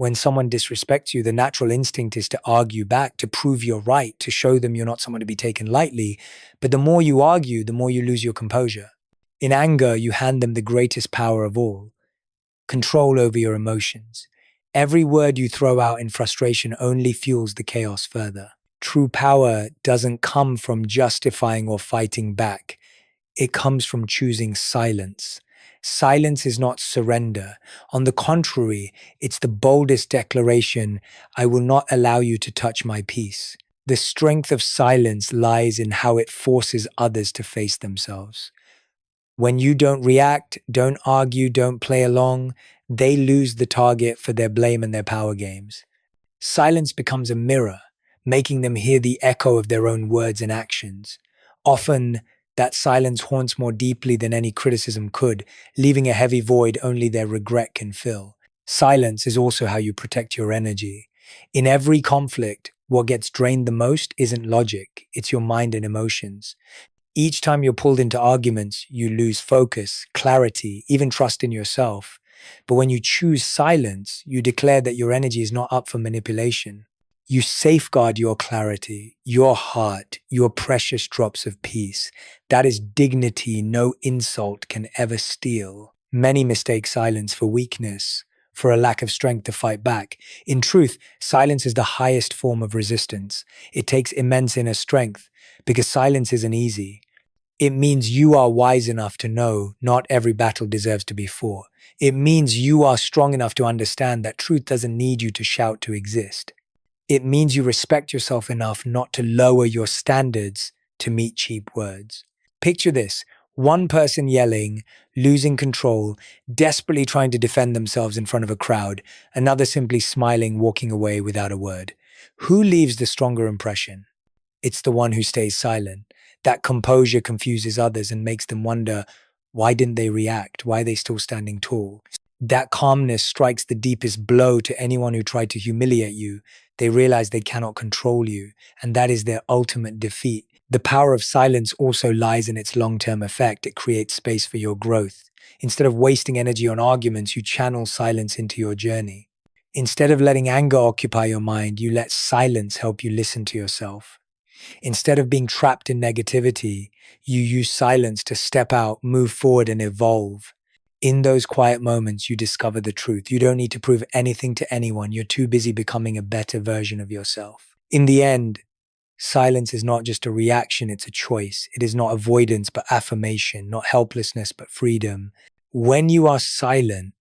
When someone disrespects you, the natural instinct is to argue back, to prove you're right, to show them you're not someone to be taken lightly. But the more you argue, the more you lose your composure. In anger, you hand them the greatest power of all: control over your emotions. Every word you throw out in frustration only fuels the chaos further. True power doesn't come from justifying or fighting back. It comes from choosing silence. Silence is not surrender. On the contrary, it's the boldest declaration: I will not allow you to touch my peace. The strength of silence lies in how it forces others to face themselves. When you don't react, don't argue, don't play along, they lose the target for their blame and their power games. Silence becomes a mirror, making them hear the echo of their own words and actions. Often, that silence haunts more deeply than any criticism could, leaving a heavy void only their regret can fill. Silence is also how you protect your energy. In every conflict, what gets drained the most isn't logic, it's your mind and emotions. Each time you're pulled into arguments, you lose focus, clarity, even trust in yourself. But when you choose silence, you declare that your energy is not up for manipulation. You safeguard your clarity, your heart, your precious drops of peace. That is dignity no insult can ever steal. Many mistake silence for weakness, for a lack of strength to fight back. In truth, silence is the highest form of resistance. It takes immense inner strength, because silence isn't easy. It means you are wise enough to know not every battle deserves to be fought. It means you are strong enough to understand that truth doesn't need you to shout to exist. It means you respect yourself enough not to lower your standards to meet cheap words. Picture this: one person yelling, losing control, desperately trying to defend themselves in front of a crowd, another simply smiling, walking away without a word. Who leaves the stronger impression? It's the one who stays silent. That composure confuses others and makes them wonder, why didn't they react? Why are they still standing tall? That calmness strikes the deepest blow to anyone who tried to humiliate you. They realize they cannot control you, and that is their ultimate defeat. The power of silence also lies in its long-term effect. It creates space for your growth. Instead of wasting energy on arguments, you channel silence into your journey. Instead of letting anger occupy your mind, you let silence help you listen to yourself. Instead of being trapped in negativity, you use silence to step out, move forward, and evolve. In those quiet moments, you discover the truth. You don't need to prove anything to anyone. You're too busy becoming a better version of yourself. In the end, silence is not just a reaction, it's a choice. It is not avoidance, but affirmation, not helplessness, but freedom. When you are silent,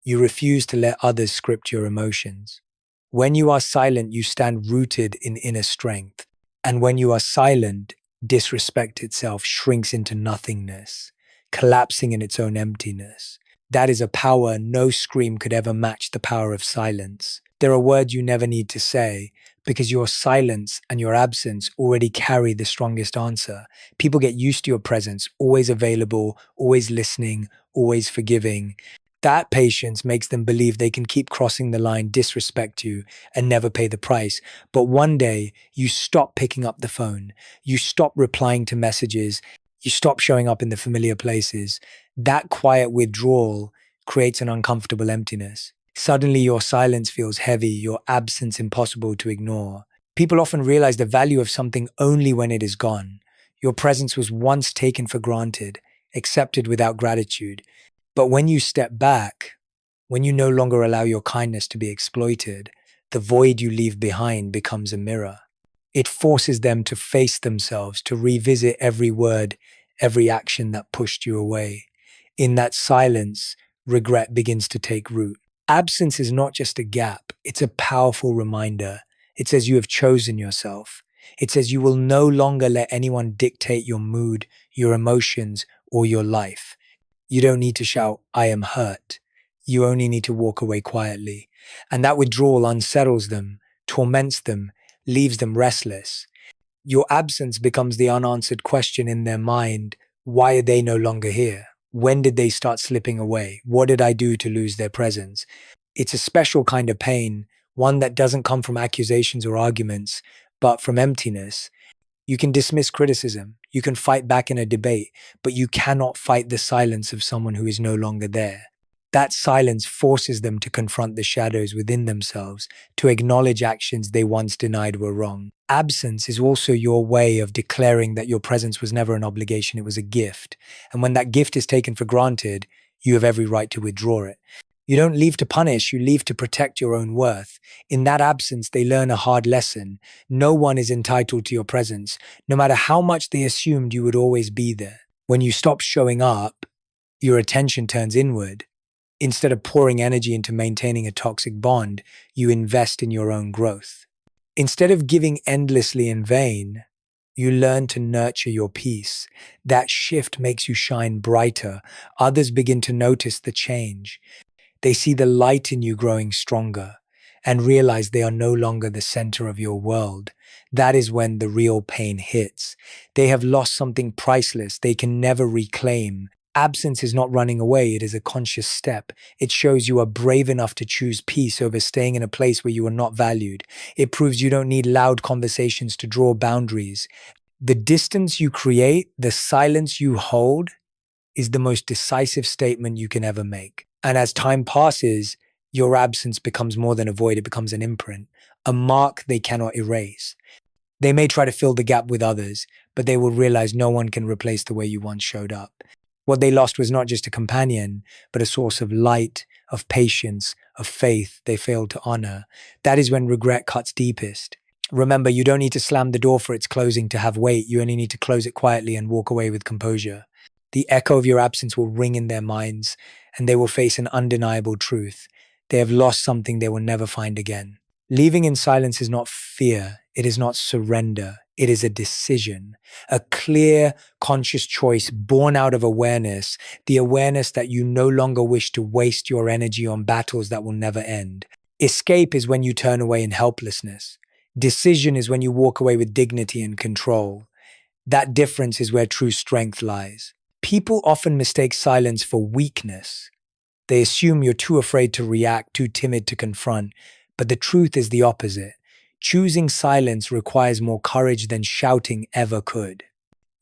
you refuse to let others script your emotions. When you are silent, you stand rooted in inner strength. And when you are silent, disrespect itself shrinks into nothingness, collapsing in its own emptiness. That is a power no scream could ever match: the power of silence. There are words you never need to say, because your silence and your absence already carry the strongest answer. People get used to your presence, always available, always listening, always forgiving. That patience makes them believe they can keep crossing the line, disrespect you, and never pay the price. But one day, you stop picking up the phone. You stop replying to messages. You stop showing up in the familiar places. That quiet withdrawal creates an uncomfortable emptiness. Suddenly, your silence feels heavy, your absence impossible to ignore. People often realize the value of something only when it is gone. Your presence was once taken for granted, accepted without gratitude. But when you step back, when you no longer allow your kindness to be exploited, the void you leave behind becomes a mirror. It forces them to face themselves, to revisit every word, every action that pushed you away. In that silence, regret begins to take root. Absence is not just a gap, it's a powerful reminder. It says you have chosen yourself. It says you will no longer let anyone dictate your mood, your emotions, or your life. You don't need to shout, I am hurt. You only need to walk away quietly. And that withdrawal unsettles them, torments them, leaves them restless. Your absence becomes the unanswered question in their mind. Why are they no longer here? When did they start slipping away? What did I do to lose their presence? It's a special kind of pain, one that doesn't come from accusations or arguments, but from emptiness. You can dismiss criticism, you can fight back in a debate, but you cannot fight the silence of someone who is no longer there. That silence forces them to confront the shadows within themselves, to acknowledge actions they once denied were wrong. Absence is also your way of declaring that your presence was never an obligation, it was a gift. And when that gift is taken for granted, you have every right to withdraw it. You don't leave to punish, you leave to protect your own worth. In that absence, they learn a hard lesson. No one is entitled to your presence, no matter how much they assumed you would always be there. When you stop showing up, your attention turns inward. Instead of pouring energy into maintaining a toxic bond, you invest in your own growth. Instead of giving endlessly in vain, you learn to nurture your peace. That shift makes you shine brighter. Others begin to notice the change. They see the light in you growing stronger and realize they are no longer the center of your world. That is when the real pain hits. They have lost something priceless they can never reclaim. Absence is not running away, it is a conscious step. It shows you are brave enough to choose peace over staying in a place where you are not valued. It proves you don't need loud conversations to draw boundaries. The distance you create, the silence you hold, is the most decisive statement you can ever make. And as time passes, your absence becomes more than a void, it becomes an imprint, a mark they cannot erase. They may try to fill the gap with others, but they will realize no one can replace the way you once showed up. What they lost was not just a companion, but a source of light, of patience, of faith they failed to honor. That is when regret cuts deepest. Remember, you don't need to slam the door for its closing to have weight. You only need to close it quietly and walk away with composure. The echo of your absence will ring in their minds, and they will face an undeniable truth. They have lost something they will never find again. Leaving in silence is not fear. It is not surrender. It is a decision, a clear, conscious choice born out of awareness, the awareness that you no longer wish to waste your energy on battles that will never end. Escape is when you turn away in helplessness. Decision is when you walk away with dignity and control. That difference is where true strength lies. People often mistake silence for weakness. They assume you're too afraid to react, too timid to confront, but the truth is the opposite. Choosing silence requires more courage than shouting ever could.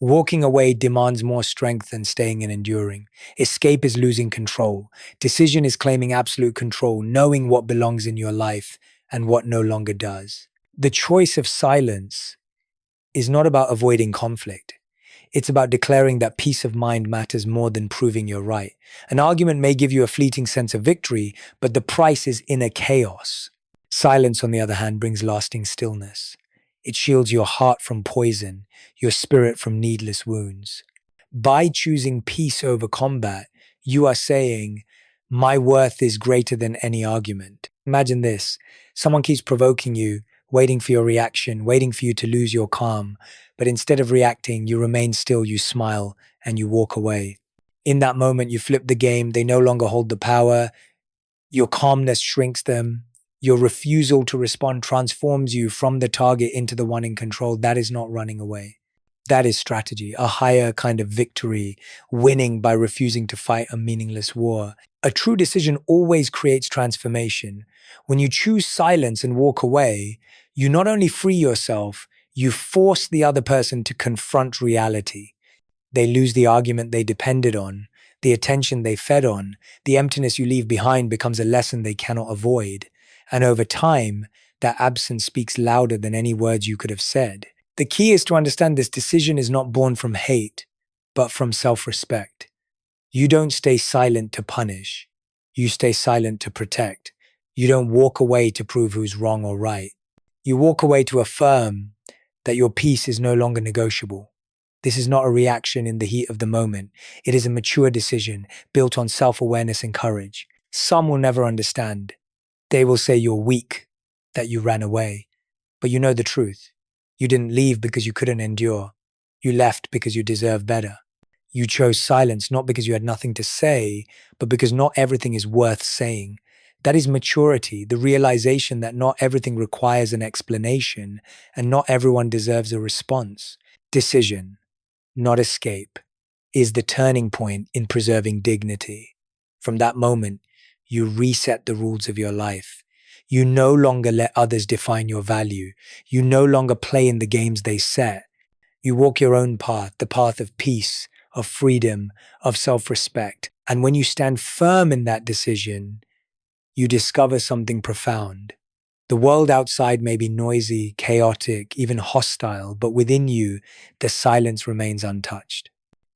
Walking away demands more strength than staying and enduring. Escape is losing control. Decision is claiming absolute control, knowing what belongs in your life and what no longer does. The choice of silence is not about avoiding conflict. It's about declaring that peace of mind matters more than proving you're right. An argument may give you a fleeting sense of victory, but the price is inner chaos. Silence, on the other hand, brings lasting stillness. It shields your heart from poison, your spirit from needless wounds. By choosing peace over combat, you are saying, my worth is greater than any argument. Imagine this. Someone keeps provoking you, waiting for your reaction, waiting for you to lose your calm. But instead of reacting, you remain still, you smile, and you walk away. In that moment, you flip the game. They no longer hold the power. Your calmness shrinks them. Your refusal to respond transforms you from the target into the one in control. That is not running away. That is strategy, a higher kind of victory, winning by refusing to fight a meaningless war. A true decision always creates transformation. When you choose silence and walk away, you not only free yourself, you force the other person to confront reality. They lose the argument they depended on, the attention they fed on. The emptiness you leave behind becomes a lesson they cannot avoid. And over time, that absence speaks louder than any words you could have said. The key is to understand this decision is not born from hate, but from self-respect. You don't stay silent to punish. You stay silent to protect. You don't walk away to prove who's wrong or right. You walk away to affirm that your peace is no longer negotiable. This is not a reaction in the heat of the moment. It is a mature decision built on self-awareness and courage. Some will never understand. They will say you're weak, that you ran away. But you know the truth. You didn't leave because you couldn't endure. You left because you deserve better. You chose silence not because you had nothing to say, but because not everything is worth saying. That is maturity, the realization that not everything requires an explanation and not everyone deserves a response. Decision, not escape, is the turning point in preserving dignity. From that moment, you reset the rules of your life. You no longer let others define your value. You no longer play in the games they set. You walk your own path, the path of peace, of freedom, of self-respect. And when you stand firm in that decision, you discover something profound. The world outside may be noisy, chaotic, even hostile, but within you, the silence remains untouched.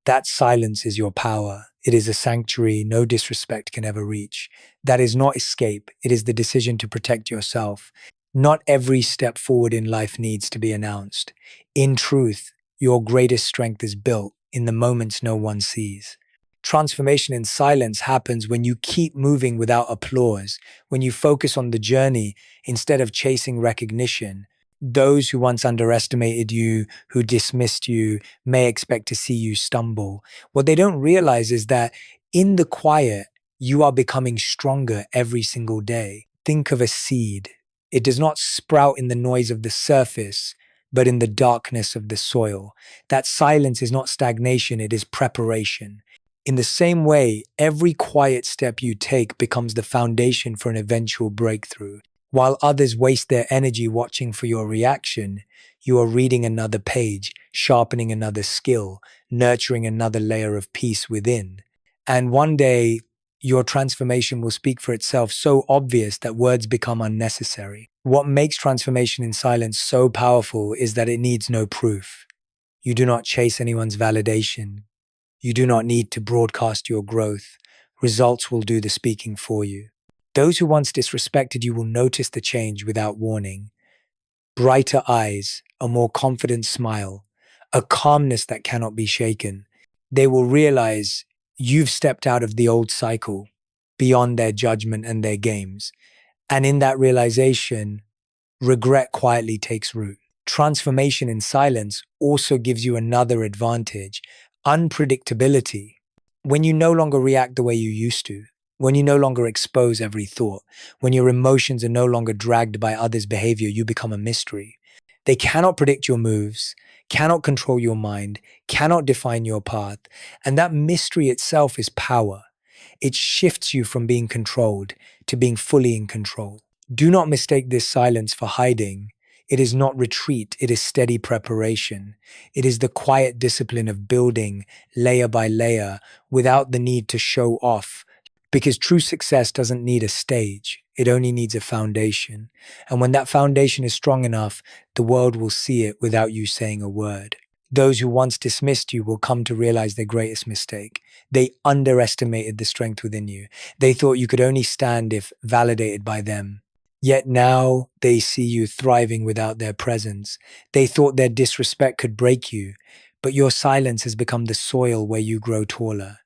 That silence is your power. It is a sanctuary no disrespect can ever reach. That is not escape. It is the decision to protect yourself. Not every step forward in life needs to be announced. In truth, your greatest strength is built in the moments no one sees. Transformation in silence happens when you keep moving without applause, when you focus on the journey instead of chasing recognition. Those who once underestimated you, who dismissed you, may expect to see you stumble. What they don't realize is that in the quiet, you are becoming stronger every single day. Think of a seed. It does not sprout in the noise of the surface, but in the darkness of the soil. That silence is not stagnation, it is preparation. In the same way, every quiet step you take becomes the foundation for an eventual breakthrough. While others waste their energy watching for your reaction, you are reading another page, sharpening another skill, nurturing another layer of peace within. And one day, your transformation will speak for itself, so obvious that words become unnecessary. What makes transformation in silence so powerful is that it needs no proof. You do not chase anyone's validation. You do not need to broadcast your growth. Results will do the speaking for you. Those who once disrespected you will notice the change without warning. Brighter eyes, a more confident smile, a calmness that cannot be shaken. They will realize you've stepped out of the old cycle, beyond their judgment and their games. And in that realization, regret quietly takes root. Transformation in silence also gives you another advantage: unpredictability. When you no longer react the way you used to, when you no longer expose every thought, when your emotions are no longer dragged by others' behavior, you become a mystery. They cannot predict your moves, cannot control your mind, cannot define your path. And that mystery itself is power. It shifts you from being controlled to being fully in control. Do not mistake this silence for hiding. It is not retreat, it is steady preparation. It is the quiet discipline of building layer by layer without the need to show off. Because true success doesn't need a stage, it only needs a foundation. And when that foundation is strong enough, the world will see it without you saying a word. Those who once dismissed you will come to realize their greatest mistake. They underestimated the strength within you. They thought you could only stand if validated by them. Yet now they see you thriving without their presence. They thought their disrespect could break you, but your silence has become the soil where you grow taller.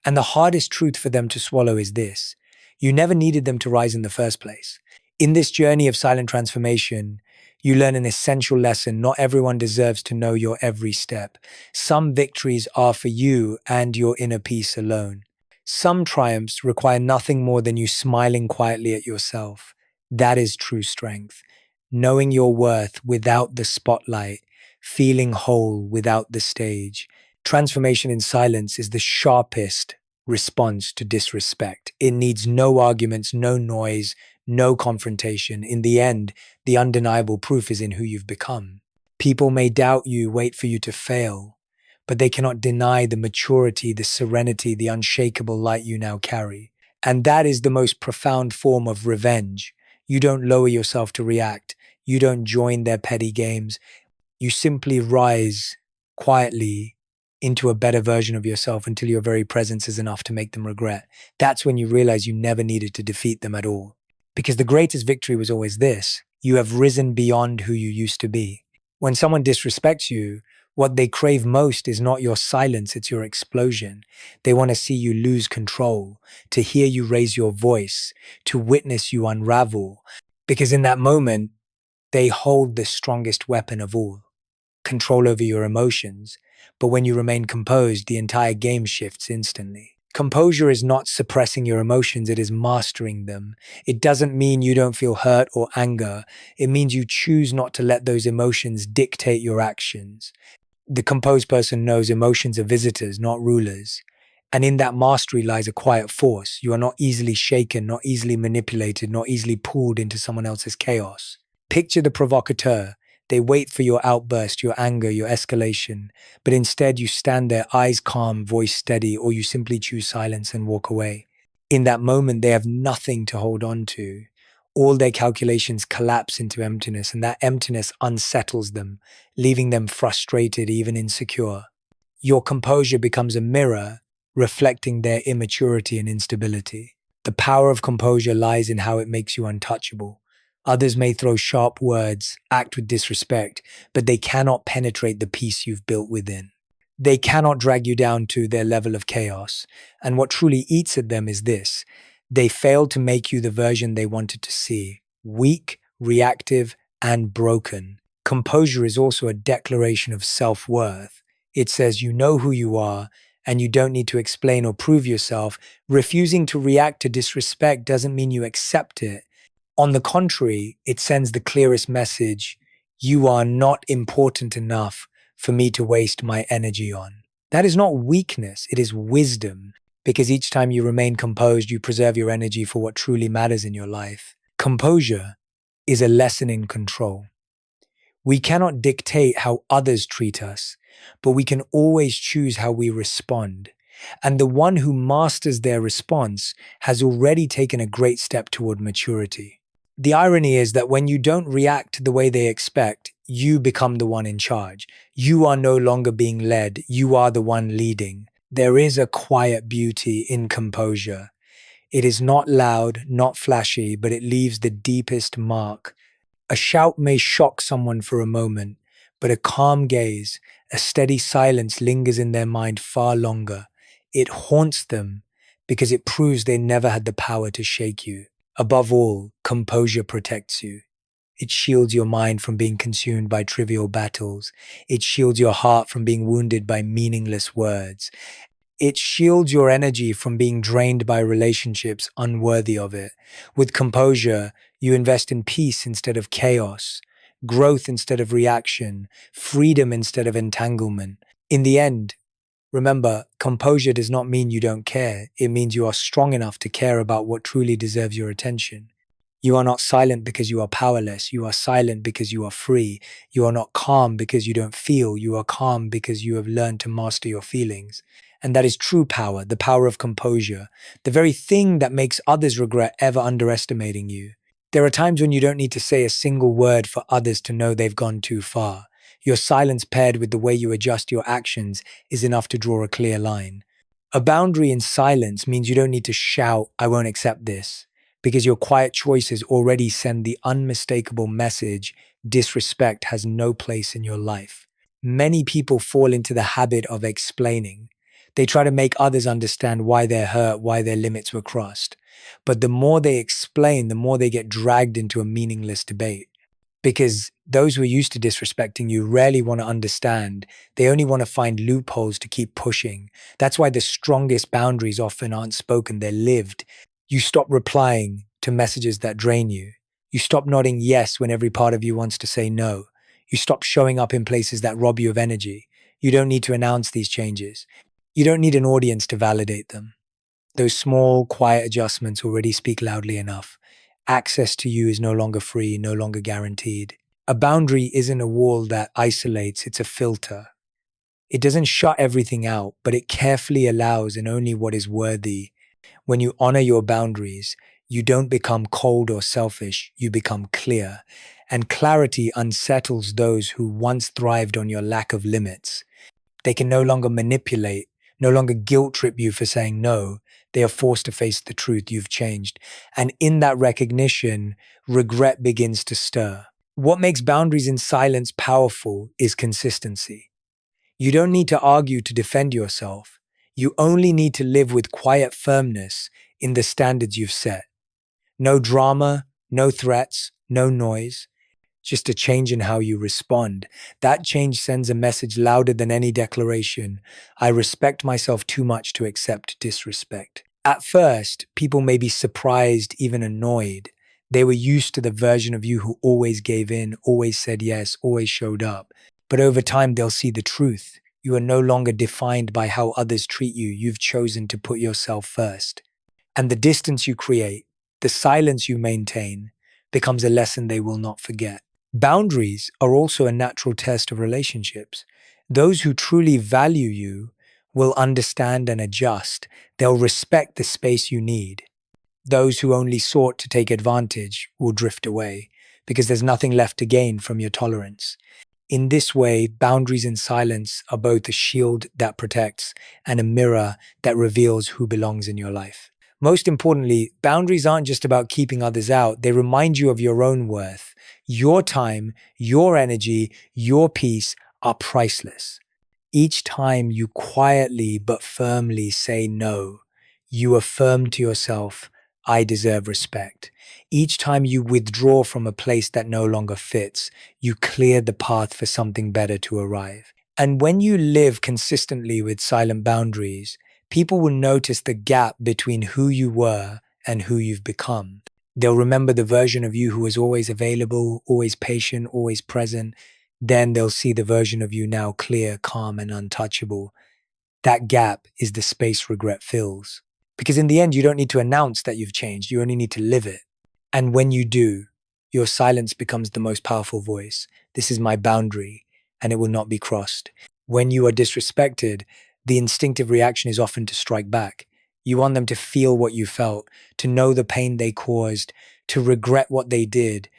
And the hardest truth for them to swallow is this: you never needed them to rise in the first place. In this journey of silent transformation, you learn an essential lesson. Not everyone deserves to know your every step. Some victories are for you and your inner peace alone. Some triumphs require nothing more than you smiling quietly at yourself. That is true strength. Knowing your worth without the spotlight, feeling whole without the stage. Transformation in silence is the sharpest response to disrespect. It needs no arguments, no noise, no confrontation. In the end, the undeniable proof is in who you've become. People may doubt you, wait for you to fail, but they cannot deny the maturity, the serenity, the unshakable light you now carry. And that is the most profound form of revenge. You don't lower yourself to react. You don't join their petty games. You simply rise quietly into a better version of yourself until your very presence is enough to make them regret. That's when you realize you never needed to defeat them at all. Because the greatest victory was always this: you have risen beyond who you used to be. When someone disrespects you, what they crave most is not your silence, it's your explosion. They want to see you lose control, to hear you raise your voice, to witness you unravel. Because in that moment, they hold the strongest weapon of all: control over your emotions. But when you remain composed, the entire game shifts instantly. Composure is not suppressing your emotions, it is mastering them. It doesn't mean you don't feel hurt or anger. It means you choose not to let those emotions dictate your actions. The composed person knows emotions are visitors, not rulers. And in that mastery lies a quiet force. You are not easily shaken, not easily manipulated, not easily pulled into someone else's chaos. Picture the provocateur, They wait for your outburst, your anger, your escalation, but instead you stand there, eyes calm, voice steady, or you simply choose silence and walk away. In that moment, they have nothing to hold on to. All their calculations collapse into emptiness, and that emptiness unsettles them, leaving them frustrated, even insecure. Your composure becomes a mirror, reflecting their immaturity and instability. The power of composure lies in how it makes you untouchable. Others may throw sharp words, act with disrespect, but they cannot penetrate the peace you've built within. They cannot drag you down to their level of chaos. And what truly eats at them is this: they failed to make you the version they wanted to see: weak, reactive, and broken. Composure is also a declaration of self-worth. It says you know who you are, and you don't need to explain or prove yourself. Refusing to react to disrespect doesn't mean you accept it. On the contrary, it sends the clearest message: you are not important enough for me to waste my energy on. That is not weakness, it is wisdom, because each time you remain composed, you preserve your energy for what truly matters in your life. Composure is a lesson in control. We cannot dictate how others treat us, but we can always choose how we respond. And the one who masters their response has already taken a great step toward maturity. The irony is that when you don't react the way they expect, you become the one in charge. You are no longer being led, you are the one leading. There is a quiet beauty in composure. It is not loud, not flashy, but it leaves the deepest mark. A shout may shock someone for a moment, but a calm gaze, a steady silence lingers in their mind far longer. It haunts them because it proves they never had the power to shake you. Above all, composure protects you. It shields your mind from being consumed by trivial battles. It shields your heart from being wounded by meaningless words. It shields your energy from being drained by relationships unworthy of it. With composure, you invest in peace instead of chaos, growth instead of reaction, freedom instead of entanglement. In the end, remember, composure does not mean you don't care. It means you are strong enough to care about what truly deserves your attention. You are not silent because you are powerless. You are silent because you are free. You are not calm because you don't feel. You are calm because you have learned to master your feelings. And that is true power, the power of composure, the very thing that makes others regret ever underestimating you. There are times when you don't need to say a single word for others to know they've gone too far. Your silence paired with the way you adjust your actions is enough to draw a clear line. A boundary in silence means you don't need to shout, "I won't accept this," because your quiet choices already send the unmistakable message: disrespect has no place in your life. Many people fall into the habit of explaining. They try to make others understand why they're hurt, why their limits were crossed. But the more they explain, the more they get dragged into a meaningless debate. Because those who are used to disrespecting you rarely want to understand. They only want to find loopholes to keep pushing. That's why the strongest boundaries often aren't spoken, they're lived. You stop replying to messages that drain you. You stop nodding yes when every part of you wants to say no. You stop showing up in places that rob you of energy. You don't need to announce these changes. You don't need an audience to validate them. Those small, quiet adjustments already speak loudly enough. Access to you is no longer free, no longer guaranteed. A boundary isn't a wall that isolates, it's a filter. It doesn't shut everything out, but it carefully allows in only what is worthy. When you honor your boundaries, you don't become cold or selfish, you become clear. And clarity unsettles those who once thrived on your lack of limits. They can no longer manipulate, no longer guilt trip you for saying no. They are forced to face the truth: you've changed. And in that recognition, regret begins to stir. What makes boundaries in silence powerful is consistency. You don't need to argue to defend yourself. You only need to live with quiet firmness in the standards you've set. No drama, no threats, no noise. Just a change in how you respond. That change sends a message louder than any declaration: I respect myself too much to accept disrespect. At first, people may be surprised, even annoyed. They were used to the version of you who always gave in, always said yes, always showed up. But over time, they'll see the truth. You are no longer defined by how others treat you. You've chosen to put yourself first. And the distance you create, the silence you maintain, becomes a lesson they will not forget. Boundaries are also a natural test of relationships. Those who truly value you will understand and adjust. They'll respect the space you need. Those who only sought to take advantage will drift away because there's nothing left to gain from your tolerance. In this way, boundaries and silence are both a shield that protects and a mirror that reveals who belongs in your life. Most importantly, boundaries aren't just about keeping others out, they remind you of your own worth. Your time, your energy, your peace are priceless. Each time you quietly but firmly say no, you affirm to yourself, I deserve respect. Each time you withdraw from a place that no longer fits, you clear the path for something better to arrive. And when you live consistently with silent boundaries, people will notice the gap between who you were and who you've become. They'll remember the version of you who was always available, always patient, always present. Then they'll see the version of you now clear, calm, and untouchable. That gap is the space regret fills. Because in the end, you don't need to announce that you've changed. You only need to live it. And when you do, your silence becomes the most powerful voice. This is my boundary, and it will not be crossed. When you are disrespected, the instinctive reaction is often to strike back. You want them to feel what you felt, to know the pain they caused, to regret what they did.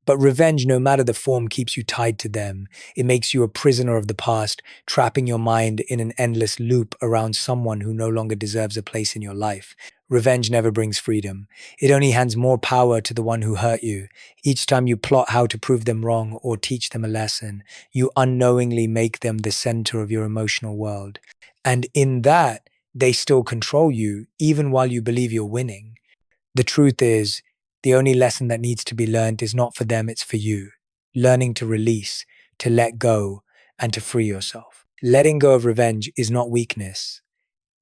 But revenge, no matter the form, keeps you tied to them. It makes you a prisoner of the past, trapping your mind in an endless loop around someone who no longer deserves a place in your life. Revenge never brings freedom. It only hands more power to the one who hurt you. Each time you plot how to prove them wrong or teach them a lesson, you unknowingly make them the center of your emotional world. And in that, they still control you, even while you believe you're winning. The truth is, the only lesson that needs to be learned is not for them, it's for you. Learning to release, to let go, and to free yourself. Letting go of revenge is not weakness.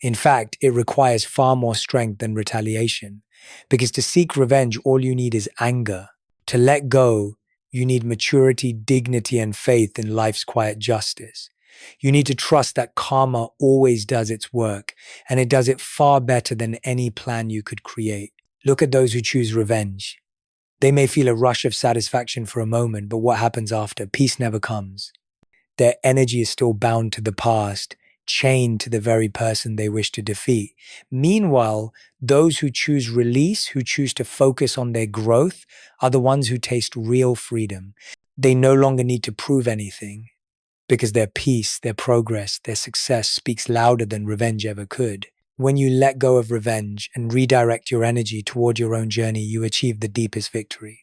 In fact, it requires far more strength than retaliation. Because to seek revenge, all you need is anger. To let go, you need maturity, dignity, and faith in life's quiet justice. You need to trust that karma always does its work, and it does it far better than any plan you could create. Look at those who choose revenge. They may feel a rush of satisfaction for a moment, but what happens after? Peace never comes. Their energy is still bound to the past, chained to the very person they wish to defeat. Meanwhile, those who choose release, who choose to focus on their growth, are the ones who taste real freedom. They no longer need to prove anything because their peace, their progress, their success speaks louder than revenge ever could. When you let go of revenge and redirect your energy toward your own journey, you achieve the deepest victory.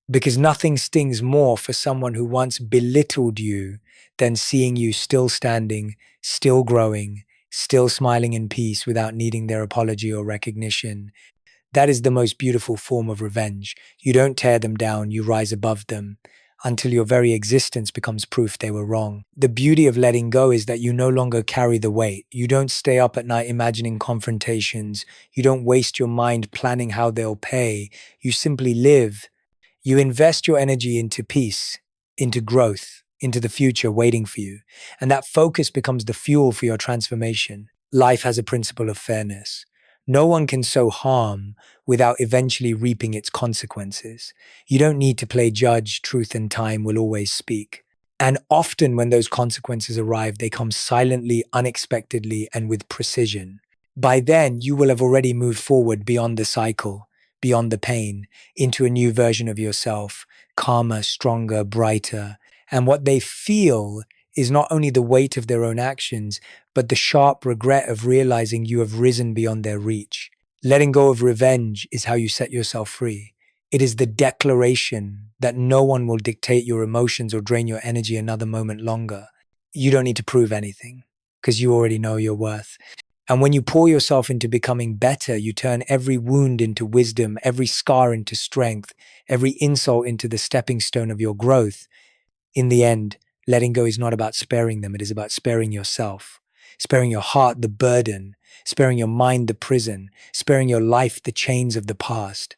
Because nothing stings more for someone who once belittled you than seeing you still standing, still growing, still smiling in peace without needing their apology or recognition. That is the most beautiful form of revenge. You don't tear them down, you rise above them until your very existence becomes proof they were wrong. The beauty of letting go is that you no longer carry the weight. You don't stay up at night imagining confrontations. You don't waste your mind planning how they'll pay. You simply live. You invest your energy into peace, into growth, into the future waiting for you. And that focus becomes the fuel for your transformation. Life has a principle of fairness. No one can sow harm without eventually reaping its consequences. You don't need to play judge, truth and time will always speak. And often when those consequences arrive, they come silently, unexpectedly, and with precision. By then, you will have already moved forward beyond the cycle, beyond the pain, into a new version of yourself, calmer, stronger, brighter. And what they feel is not only the weight of their own actions, but the sharp regret of realizing you have risen beyond their reach. Letting go of revenge is how you set yourself free. It is the declaration that no one will dictate your emotions or drain your energy another moment longer. You don't need to prove anything because you already know your worth. And when you pour yourself into becoming better, you turn every wound into wisdom, every scar into strength, every insult into the stepping stone of your growth. In the end, letting go is not about sparing them, it is about sparing yourself, sparing your heart the burden, sparing your mind the prison, sparing your life the chains of the past.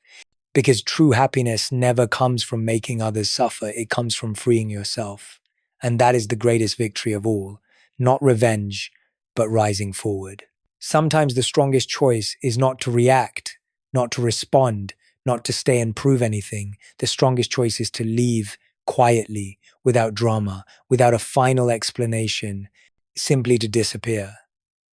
Because true happiness never comes from making others suffer, it comes from freeing yourself. And that is the greatest victory of all, not revenge, but rising forward. Sometimes the strongest choice is not to react, not to respond, not to stay and prove anything. The strongest choice is to leave quietly, without drama, without a final explanation, simply to disappear.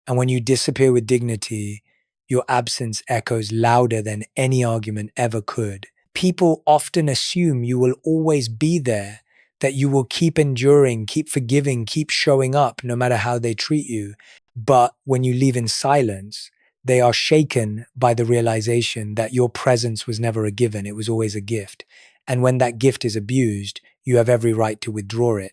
And when you disappear with dignity, your absence echoes louder than any argument ever could. People often assume you will always be there, that you will keep enduring, keep forgiving, keep showing up no matter how they treat you. But when you leave in silence, they are shaken by the realization that your presence was never a given, it was always a gift. And when that gift is abused, you have every right to withdraw it.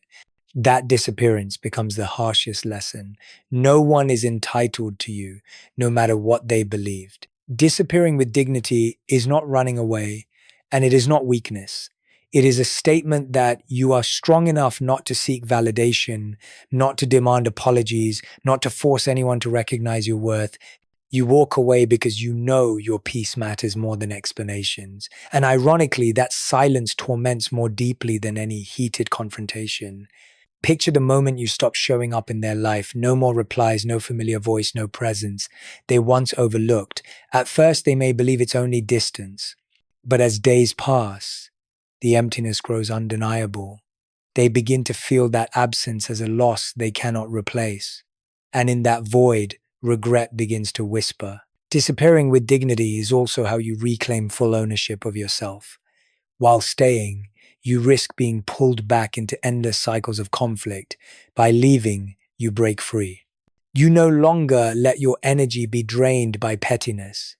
That disappearance becomes the harshest lesson. No one is entitled to you, no matter what they believed. Disappearing with dignity is not running away, and it is not weakness. It is a statement that you are strong enough not to seek validation, not to demand apologies, not to force anyone to recognize your worth. You walk away because you know your peace matters more than explanations. And ironically, that silence torments more deeply than any heated confrontation. Picture the moment you stop showing up in their life. No more replies, no familiar voice, no presence they once overlooked. At first, they may believe it's only distance. But as days pass, the emptiness grows undeniable. They begin to feel that absence as a loss they cannot replace. And in that void, regret begins to whisper. Disappearing with dignity is also how you reclaim full ownership of yourself. While staying, you risk being pulled back into endless cycles of conflict. By leaving, you break free. You no longer let your energy be drained by pettiness.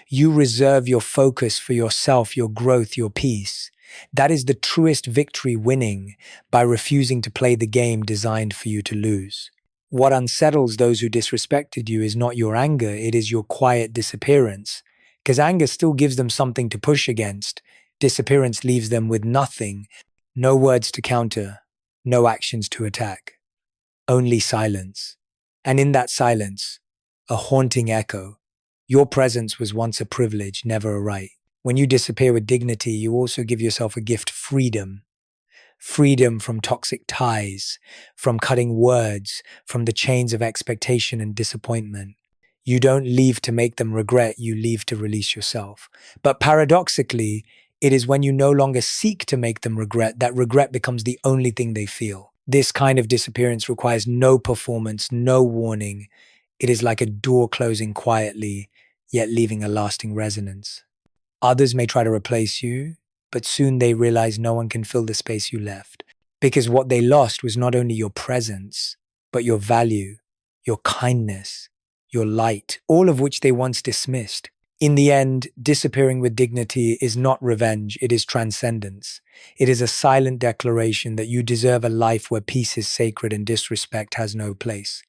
You reserve your focus for yourself, your growth, your peace. That is the truest victory, winning by refusing to play the game designed for you to lose. What unsettles those who disrespected you is not your anger, it is your quiet disappearance. Because anger still gives them something to push against. Disappearance leaves them with nothing. No words to counter, no actions to attack. Only silence. And in that silence, a haunting echo. Your presence was once a privilege, never a right. When you disappear with dignity, you also give yourself a gift: freedom. Freedom from toxic ties, from cutting words, from the chains of expectation and disappointment. You don't leave to make them regret, you leave to release yourself. But paradoxically, it is when you no longer seek to make them regret that regret becomes the only thing they feel. This kind of disappearance requires no performance, no warning. It is like a door closing quietly, yet leaving a lasting resonance. Others may try to replace you, but soon they realize no one can fill the space you left. Because what they lost was not only your presence, but your value, your kindness, your light, all of which they once dismissed. In the end, disappearing with dignity is not revenge, it is transcendence. It is a silent declaration that you deserve a life where peace is sacred and disrespect has no place.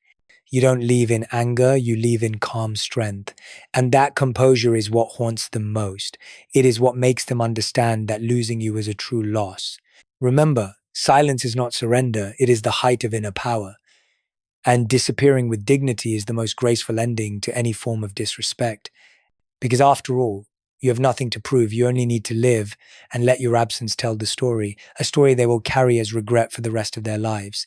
You don't leave in anger, you leave in calm strength. And that composure is what haunts them most. It is what makes them understand that losing you is a true loss. Remember, silence is not surrender, it is the height of inner power. And disappearing with dignity is the most graceful ending to any form of disrespect. Because after all, you have nothing to prove, you only need to live and let your absence tell the story, a story they will carry as regret for the rest of their lives.